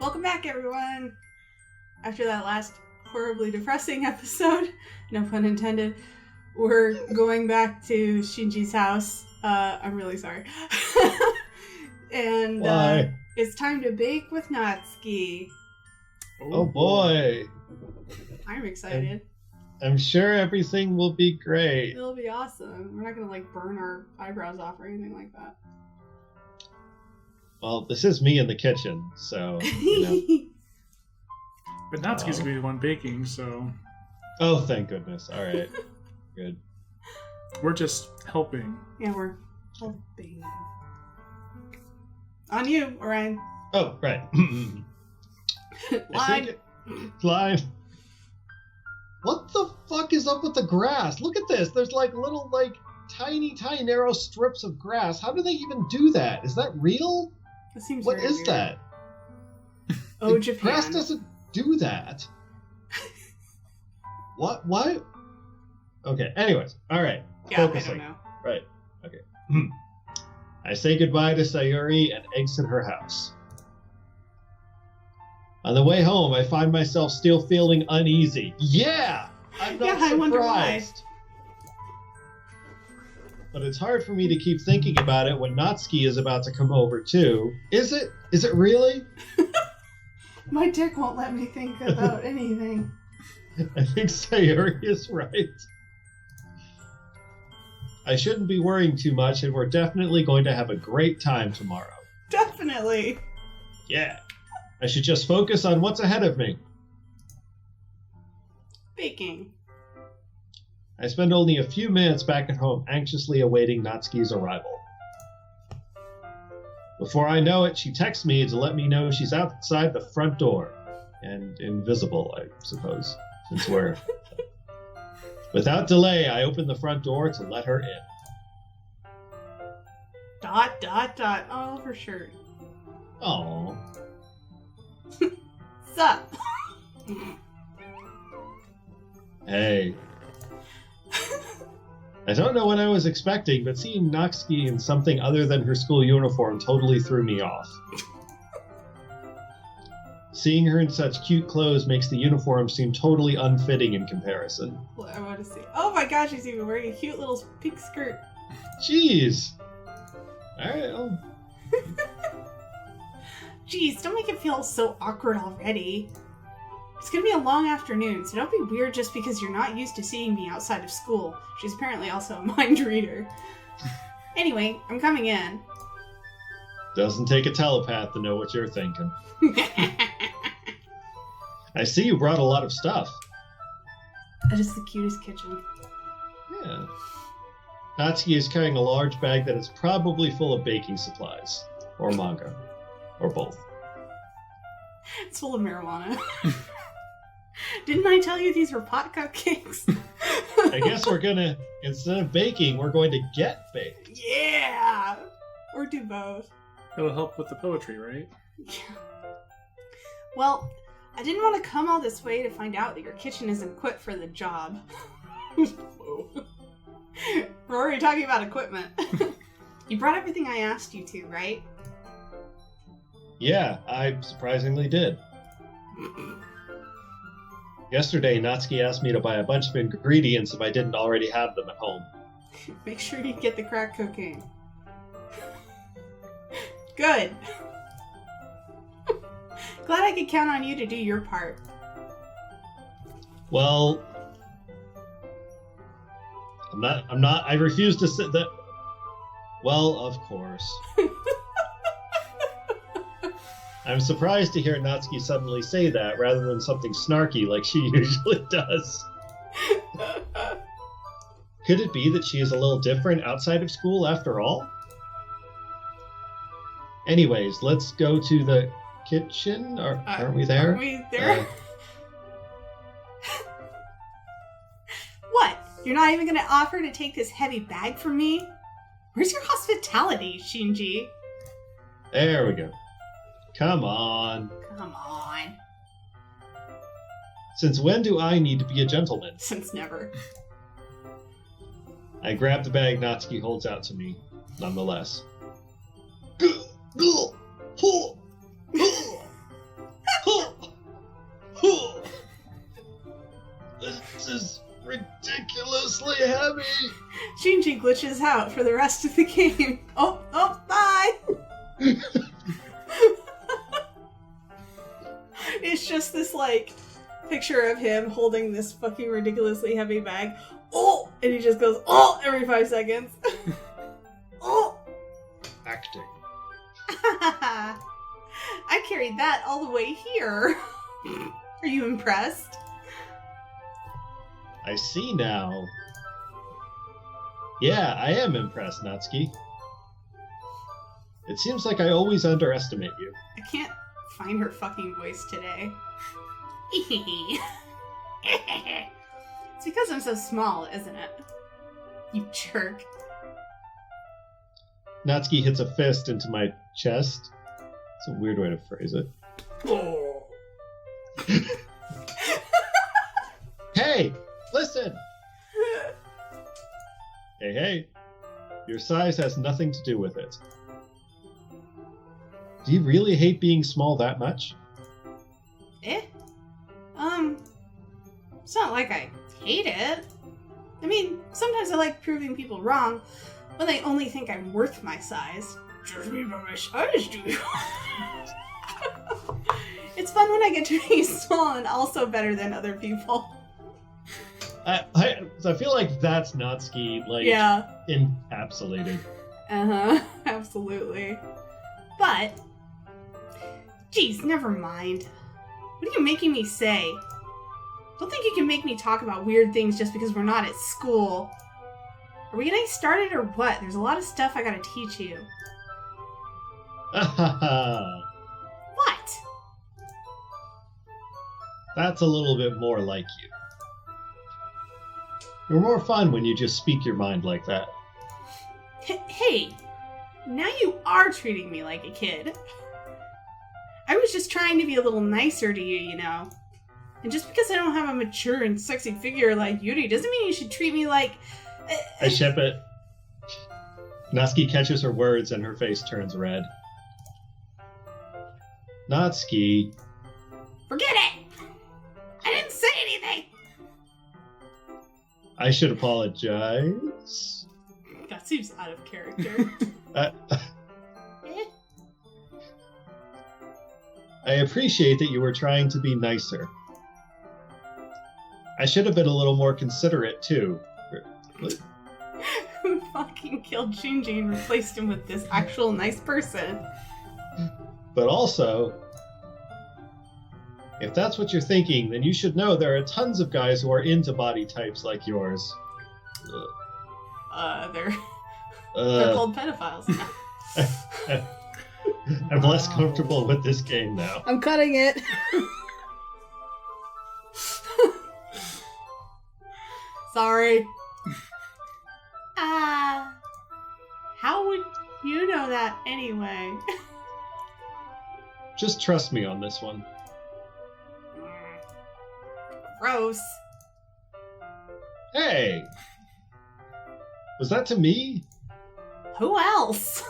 Welcome back, everyone! After that last horribly depressing episode, no pun intended, we're going back to Shinji's house. I'm really sorry. And it's time to bake with Natsuki. Oh boy! I'm excited. I'm sure everything will be great. It'll be awesome. We're not gonna burn our eyebrows off or anything like that. Well, this is me in the kitchen, so, you know. But Natsuki's gonna be the one baking, so... Oh, thank goodness. Alright. Good. We're just helping. Yeah, we're helping. On you, Orion. Oh, right. Line. Line. What the fuck is up with the grass? Look at this. There's little, tiny narrow strips of grass. How do they even do that? Is that real? That seems What very is weird. that? Oh, Japan. Grass doesn't do that. What? Why? Okay, anyways. Alright. Yeah, Focusing. I don't know. Right. Okay. I say goodbye to Sayori and exit her house. On the way home, I find myself still feeling uneasy. Yeah! I'm not I wonder why. surprised. But it's hard for me to keep thinking about it when Natsuki is about to come over too. Is it? Is it really? My dick won't let me think about anything. I think Sayori is right. I shouldn't be worrying too much, and we're definitely going to have a great time tomorrow. Definitely. Yeah. I should just focus on what's ahead of me. Baking. I spend only a few minutes back at home anxiously awaiting Natsuki's arrival. Before I know it, she texts me to let me know she's outside the front door. And invisible, I suppose, since we're... Without delay, I open the front door to let her in. ... All over shirt. Aww. Sup? Hey. I don't know what I was expecting, but seeing Natsuki in something other than her school uniform totally threw me off. Seeing her in such cute clothes makes the uniform seem totally unfitting in comparison. Well, I want to see. Oh my gosh, she's even wearing a cute little pink skirt. Jeez. Alright, well. Jeez, don't make it feel so awkward already. It's gonna be a long afternoon, so don't be weird just because you're not used to seeing me outside of school. She's apparently also a mind reader. Anyway, I'm coming in. Doesn't take a telepath to know what you're thinking. I see you brought a lot of stuff. That is the cutest kitchen. Yeah. Natsuki is carrying a large bag that is probably full of baking supplies. Or manga. Or both. It's full of marijuana. Didn't I tell you these were pot cupcakes? I guess we're gonna, instead of baking, we're going to get baked. Yeah! Or do both. It'll help with the poetry, right? Yeah. Well, I didn't want to come all this way to find out that your kitchen isn't equipped for the job. Whoa. We're already talking about equipment. You brought everything I asked you to, right? Yeah, I surprisingly did. Yesterday, Natsuki asked me to buy a bunch of ingredients if I didn't already have them at home. Make sure you get the crack cocaine. Good. Glad I could count on you to do your part. Well, I refuse to say that. Well, of course. I'm surprised to hear Natsuki suddenly say that rather than something snarky like she usually does. Could it be that she is a little different outside of school after all? Anyways, let's go to the kitchen. Aren't we there? Are we there? What? You're not even going to offer to take this heavy bag from me? Where's your hospitality, Shinji? There we go. Come on. Come on. Since when do I need to be a gentleman? Since never. I grab the bag Natsuki holds out to me, nonetheless. Shinji glitches out for the rest of the game. Oh, bye! It's just this, like, picture of him holding this fucking ridiculously heavy bag. Oh! And he just goes, oh! Every 5 seconds. Oh! Acting. I carried that all the way here. Are you impressed? I see now. Yeah, I am impressed, Natsuki. It seems like I always underestimate you. I can't find her fucking voice today. It's because I'm so small, isn't it? You jerk. Natsuki hits a fist into my chest. It's a weird way to phrase it. Oh. Hey, listen! Hey, your size has nothing to do with it. Do you really hate being small that much? It's not like I hate it. I mean, sometimes I like proving people wrong when they only think I'm worth my size. Judge me by my size, do you? It's fun when I get to be small and also better than other people. I feel like that's Natsuki, like, Yeah. encapsulated. Absolutely. But, geez, never mind. What are you making me say? Don't think you can make me talk about weird things just because we're not at school. Are we getting started or what? There's a lot of stuff I gotta teach you. What? That's a little bit more like you. You're more fun when you just speak your mind like that. Hey, now you are treating me like a kid. I was just trying to be a little nicer to you, you know. And just because I don't have a mature and sexy figure like Yuri doesn't mean you should treat me like... I ship it. Natsuki catches her words and her face turns red. Natsuki. Forget it! I didn't say anything! I should apologize. That seems out of character. I appreciate that you were trying to be nicer. I should have been a little more considerate, too. Who fucking killed Shinji and replaced him with this actual nice person? But also, if that's what you're thinking, then you should know there are tons of guys who are into body types like yours. They're called pedophiles now. I'm less comfortable with this game now. I'm cutting it. Sorry. How would you know that anyway? Just trust me on this one. Gross. Hey! Was that to me? Who else?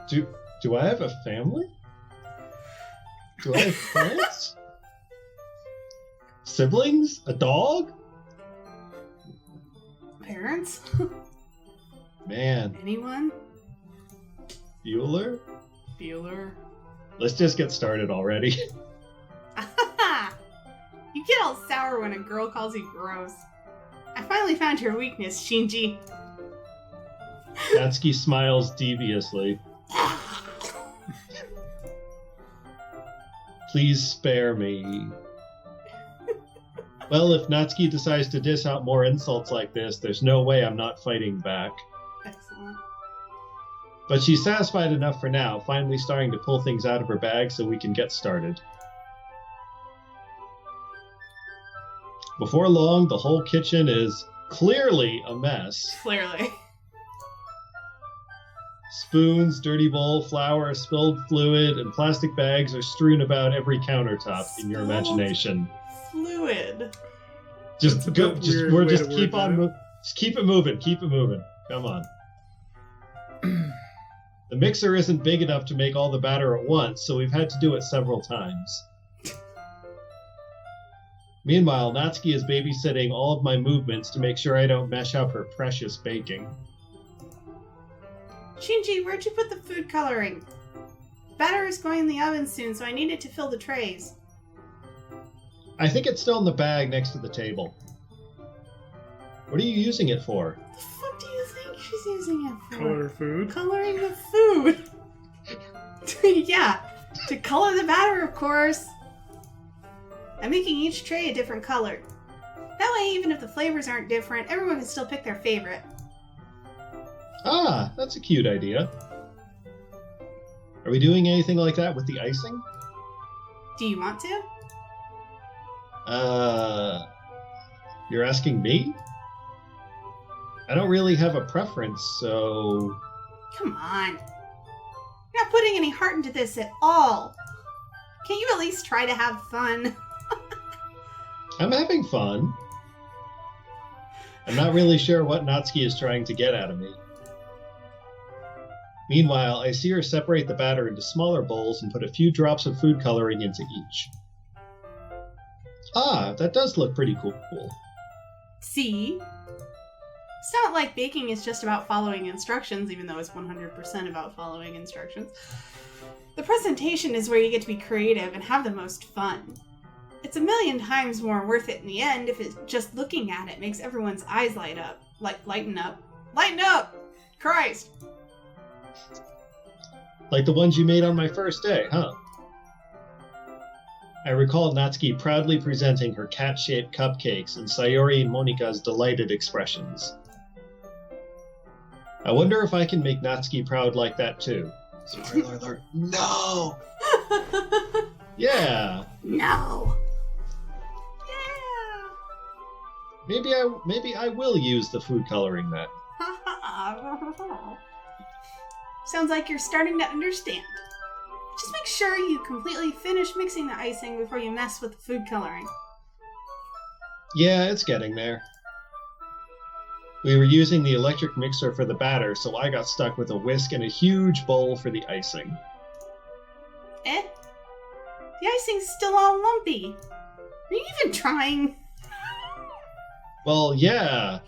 Do I have a family? Do I have parents? Siblings? A dog? Parents? Man. Anyone? Bueller? Bueller. Let's just get started already. You get all sour when a girl calls you gross. I finally found your weakness, Shinji. Natsuki smiles deviously. Please spare me. Well, if Natsuki decides to dish out more insults like this, there's no way I'm not fighting back. Excellent. But she's satisfied enough for now, finally starting to pull things out of her bag so we can get started. Before long, the whole kitchen is clearly a mess. Clearly. Spoons, dirty bowl, flour, spilled fluid, and plastic bags are strewn about every countertop in your imagination. Fluid. Just go. Just keep on. Just keep it moving. Keep it moving. Come on. The mixer isn't big enough to make all the batter at once, so we've had to do it several times. Meanwhile, Natsuki is babysitting all of my movements to make sure I don't mess up her precious baking. Shinji, where'd you put the food coloring? Batter is going in the oven soon, so I need it to fill the trays. I think it's still in the bag next to the table. What are you using it for? The fuck do you think she's using it for? Color food. Coloring the food. Yeah, to color the batter, of course. I'm making each tray a different color. That way, even if the flavors aren't different, everyone can still pick their favorite. Ah, that's a cute idea. Are we doing anything like that with the icing? Do you want to? You're asking me? I don't really have a preference, so... Come on. You're not putting any heart into this at all. Can't you at least try to have fun? I'm having fun. I'm not really sure what Natsuki is trying to get out of me. Meanwhile, I see her separate the batter into smaller bowls and put a few drops of food coloring into each. Ah, that does look pretty cool. See? It's not like baking is just about following instructions, even though it's 100% about following instructions. The presentation is where you get to be creative and have the most fun. It's a million times more worth it in the end if it's just looking at it makes everyone's eyes light up. Lighten up. Lighten up! Christ! Like the ones you made on my first day, huh? I recall Natsuki proudly presenting her cat-shaped cupcakes and Sayori and Monika's delighted expressions. I wonder if I can make Natsuki proud like that too. Spoiler alert. No! Yeah! No! Yeah! Maybe I will use the food coloring then. Sounds like you're starting to understand. Just make sure you completely finish mixing the icing before you mess with the food coloring. Yeah, it's getting there. We were using the electric mixer for the batter, so I got stuck with a whisk and a huge bowl for the icing. Eh? The icing's still all lumpy. Are you even trying? Well, yeah.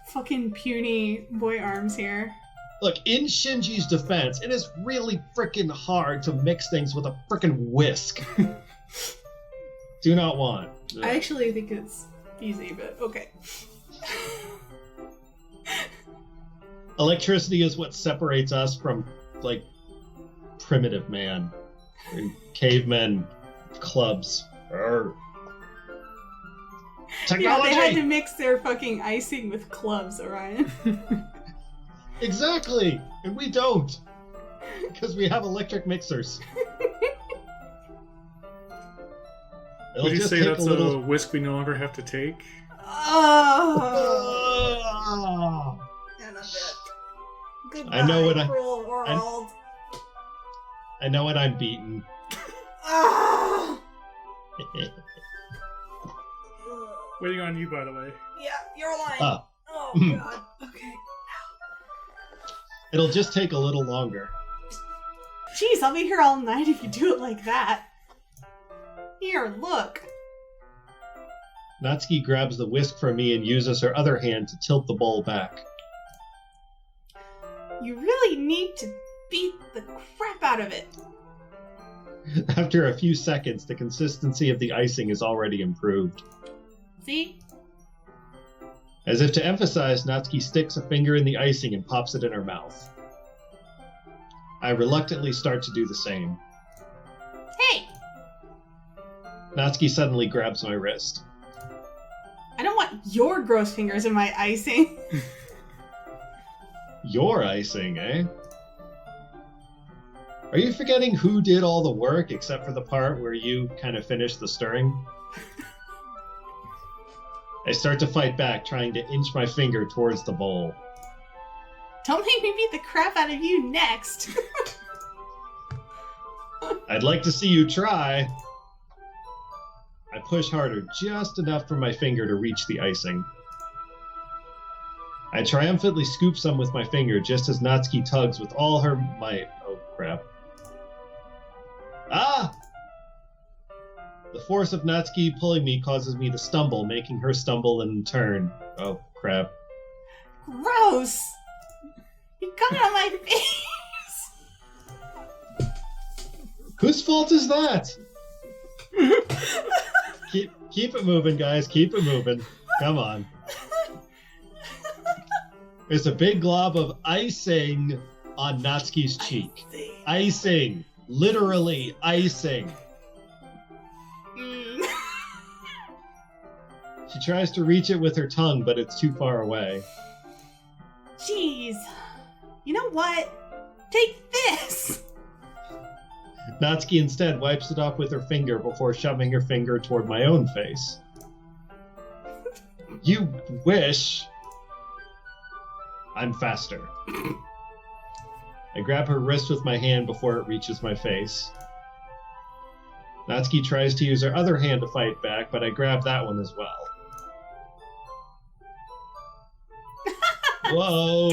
Fucking puny boy arms here. Look, in Shinji's defense, it is really frickin' hard to mix things with a frickin' whisk. Do not want. I actually think it's easy, but okay. Electricity is what separates us from, like, primitive man. Cavemen, clubs. Arr. Technology! Yeah, they had to mix their fucking icing with clubs, Orion. Exactly! And we don't! Because we have electric mixers. Would you say that's a whisk we no longer have to take? Oh! And a bit. Goodbye, I know what cruel world. I know when I'm beaten. Ah! Waiting on you, by the way. Yeah, you're lying. Ah. Oh, God. Okay. It'll just take a little longer. Jeez, I'll be here all night if you do it like that. Here, look. Natsuki grabs the whisk from me and uses her other hand to tilt the bowl back. You really need to beat the crap out of it. After a few seconds, the consistency of the icing is already improved. See? As if to emphasize, Natsuki sticks a finger in the icing and pops it in her mouth. I reluctantly start to do the same. Hey! Natsuki suddenly grabs my wrist. I don't want your gross fingers in my icing. Your icing, eh? Are you forgetting who did all the work except for the part where you kind of finished the stirring? I start to fight back, trying to inch my finger towards the bowl. Don't make me beat the crap out of you next. I'd like to see you try. I push harder, just enough for my finger to reach the icing. I triumphantly scoop some with my finger just as Natsuki tugs with all her might. Oh, crap. Ah! The force of Natsuki pulling me causes me to stumble, making her stumble and turn. Oh, crap. Gross! You got it on my face! Whose fault is that? Keep it moving, guys. Keep it moving. Come on. There's a big glob of icing on Natsuki's cheek. Icing. Literally icing. She tries to reach it with her tongue, but it's too far away. Jeez. You know what? Take this! Natsuki instead wipes it off with her finger before shoving her finger toward my own face. You wish. I'm faster. I grab her wrist with my hand before it reaches my face. Natsuki tries to use her other hand to fight back, but I grab that one as well. Whoa!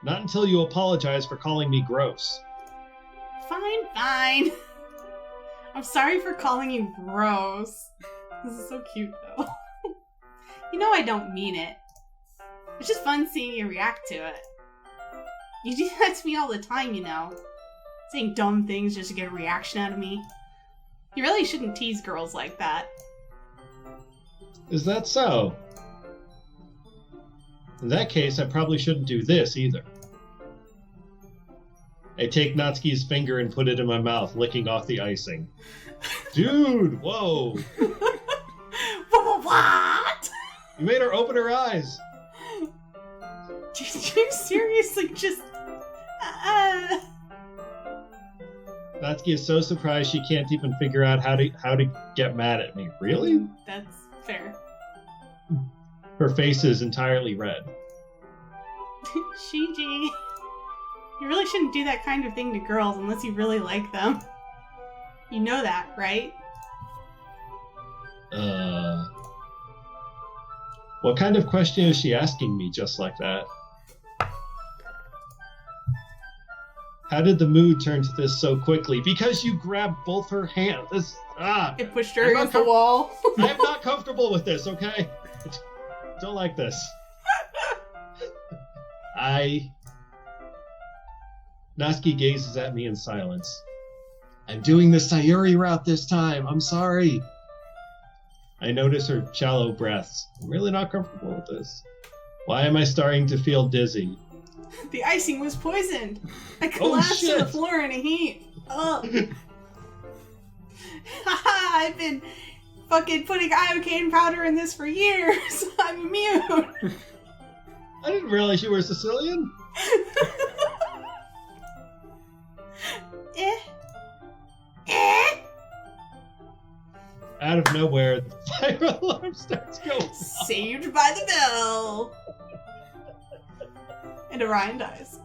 Not until you apologize for calling me gross. Fine. I'm sorry for calling you gross. This is so cute, though. You know I don't mean it. It's just fun seeing you react to it. You do that to me all the time, you know. Saying dumb things just to get a reaction out of me. You really shouldn't tease girls like that. Is that so? In that case, I probably shouldn't do this either. I take Natsuki's finger and put it in my mouth, licking off the icing. Dude, whoa! What? You made her open her eyes! Did you seriously just... Natsuki is so surprised she can't even figure out how to get mad at me. Really? That's fair. Her face is entirely red. Shinji, you really shouldn't do that kind of thing to girls unless you really like them. You know that, right? What kind of question is she asking me just like that? How did the mood turn to this so quickly? Because you grabbed both her hands. It pushed her against the wall. I'm not comfortable with this, okay? Don't like this. Natsuki gazes at me in silence. I'm doing the Sayori route this time. I'm sorry. I notice her shallow breaths. I'm really not comfortable with this. Why am I starting to feel dizzy? The icing was poisoned. I collapsed to the floor in a heap. Oh. I've been fucking putting iocane powder in this for years. I'm immune. I didn't realize you were Sicilian. Out of nowhere, the fire alarm starts going off. Saved by the bell. And Orion dies.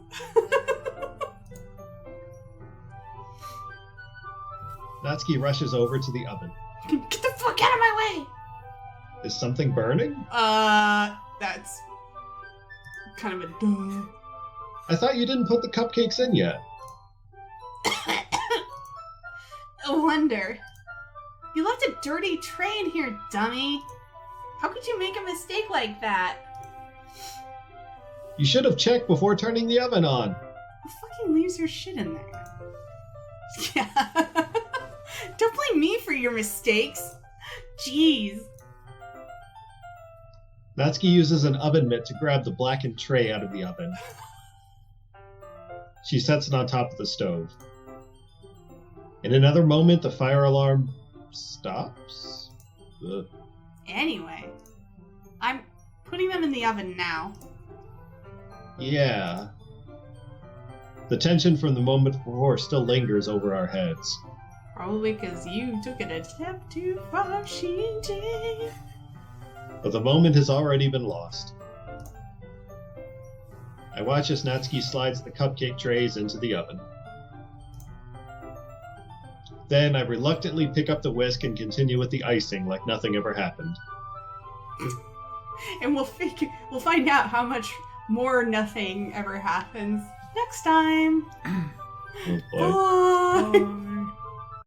Natsuki rushes over to the oven. Get the fuck out of my way! Is something burning? That's kind of a duh. I thought you didn't put the cupcakes in yet. No wonder. You left a dirty tray in here, dummy. How could you make a mistake like that? You should have checked before turning the oven on. Who fucking leaves your shit in there? Yeah. Don't blame me for your mistakes. Jeez. Natsuki uses an oven mitt to grab the blackened tray out of the oven. She sets it on top of the stove. In another moment, the fire alarm stops? Ugh. Anyway, I'm putting them in the oven now. Yeah. The tension from the moment before still lingers over our heads. Probably because you took it a step too far, Shinji. But the moment has already been lost. I watch as Natsuki slides the cupcake trays into the oven. Then I reluctantly pick up the whisk and continue with the icing like nothing ever happened. And we'll find out how much more nothing ever happens next time. Oh boy. Bye.